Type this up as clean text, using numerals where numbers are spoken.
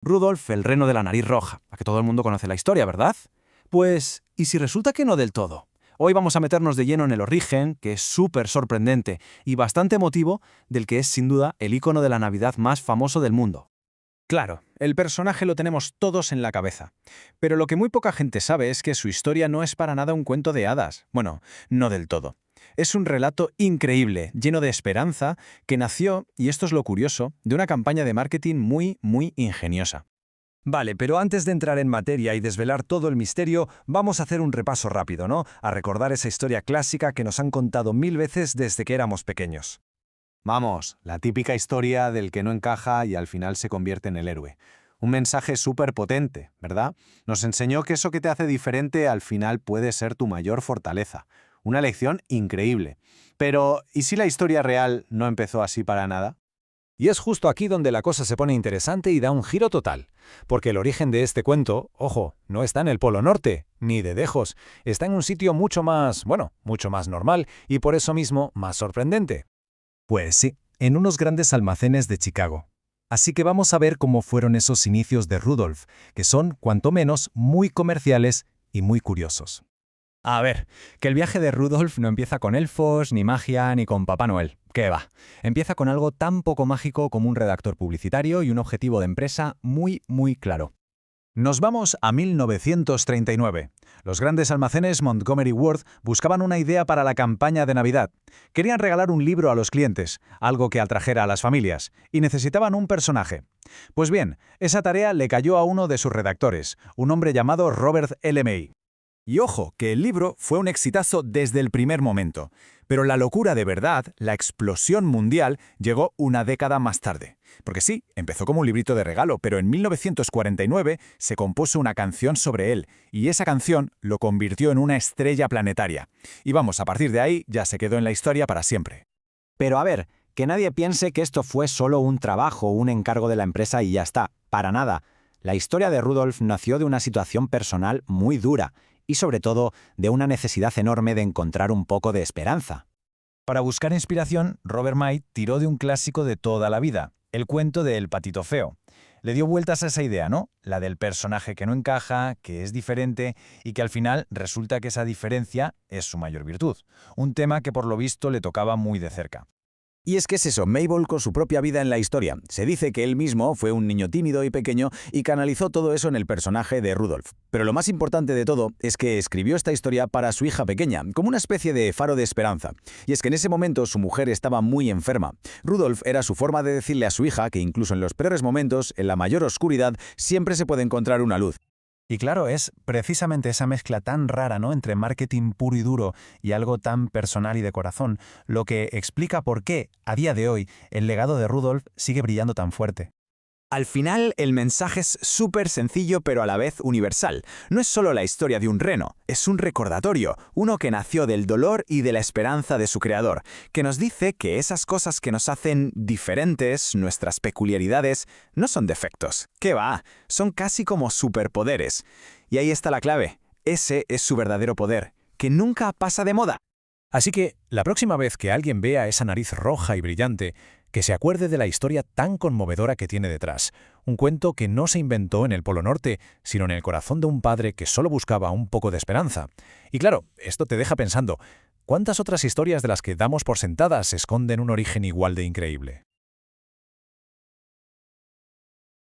Rudolf el reno de la nariz roja, a que todo el mundo conoce la historia, ¿verdad? Pues, ¿y si resulta que no del todo? Hoy vamos a meternos de lleno en el origen, que es súper sorprendente y bastante emotivo, del que es sin duda el icono de la Navidad más famoso del mundo. Claro, el personaje lo tenemos todos en la cabeza, pero lo que muy poca gente sabe es que su historia no es para nada un cuento de hadas. Bueno, no del todo. Es un relato increíble, lleno de esperanza, que nació, y esto es lo curioso, de una campaña de marketing muy ingeniosa. Vale, pero antes de entrar en materia y desvelar todo el misterio, vamos a hacer un repaso rápido, ¿no? A recordar esa historia clásica que nos han contado 1000 veces desde que éramos pequeños. Vamos, la típica historia del que no encaja y al final se convierte en el héroe. Un mensaje súper potente, ¿verdad? Nos enseñó que eso que te hace diferente al final puede ser tu mayor fortaleza. Una lección increíble. Pero, ¿y si la historia real no empezó así para nada? Y es justo aquí donde la cosa se pone interesante y da un giro total. Porque el origen de este cuento, ojo, no está en el Polo Norte, ni de lejos. Está en un sitio mucho más, bueno, mucho más normal y por eso mismo más sorprendente. Pues sí, en unos grandes almacenes de Chicago. Así que vamos a ver cómo fueron esos inicios de Rudolf, que son, cuanto menos, muy comerciales y muy curiosos. A ver, que el viaje de Rudolf no empieza con elfos, ni magia, ni con Papá Noel. ¿Qué va? Empieza con algo tan poco mágico como un redactor publicitario y un objetivo de empresa muy claro. Nos vamos a 1939. Los grandes almacenes Montgomery Ward buscaban una idea para la campaña de Navidad. Querían regalar un libro a los clientes, algo que atrajera a las familias, y necesitaban un personaje. Pues bien, esa tarea le cayó a uno de sus redactores, un hombre llamado Robert L. May. Y ojo, que el libro fue un exitazo desde el primer momento. Pero la locura de verdad, la explosión mundial, llegó una década más tarde. Porque sí, empezó como un librito de regalo, pero en 1949 se compuso una canción sobre él, y esa canción lo convirtió en una estrella planetaria. Y vamos, a partir de ahí ya se quedó en la historia para siempre. Pero a ver, que nadie piense que esto fue solo un trabajo, un encargo de la empresa y ya está. Para nada. La historia de Rudolf nació de una situación personal muy dura, y sobre todo de una necesidad enorme de encontrar un poco de esperanza. Para buscar inspiración, Robert May tiró de un clásico de toda la vida, el cuento de El patito feo. Le dio vueltas a esa idea, ¿no? La del personaje que no encaja, que es diferente y que al final resulta que esa diferencia es su mayor virtud. Un tema que por lo visto le tocaba muy de cerca. Y es que es eso, May volcó su propia vida en la historia. Se dice que él mismo fue un niño tímido y pequeño y canalizó todo eso en el personaje de Rudolf. Pero lo más importante de todo es que escribió esta historia para su hija pequeña, como una especie de faro de esperanza. Y es que en ese momento su mujer estaba muy enferma. Rudolf era su forma de decirle a su hija que incluso en los peores momentos, en la mayor oscuridad, siempre se puede encontrar una luz. Y claro, es precisamente esa mezcla tan rara, ¿no?, entre marketing puro y duro y algo tan personal y de corazón, lo que explica por qué, a día de hoy, el legado de Rudolf sigue brillando tan fuerte. Al final, el mensaje es súper sencillo pero a la vez universal. No es solo la historia de un reno, es un recordatorio, uno que nació del dolor y de la esperanza de su creador, que nos dice que esas cosas que nos hacen diferentes, nuestras peculiaridades, no son defectos. ¿Qué va? Son casi como superpoderes. Y ahí está la clave. Ese es su verdadero poder, que nunca pasa de moda. Así que, la próxima vez que alguien vea esa nariz roja y brillante, que se acuerde de la historia tan conmovedora que tiene detrás. Un cuento que no se inventó en el Polo Norte, sino en el corazón de un padre que solo buscaba un poco de esperanza. Y claro, esto te deja pensando, ¿cuántas otras historias de las que damos por sentadas esconden un origen igual de increíble?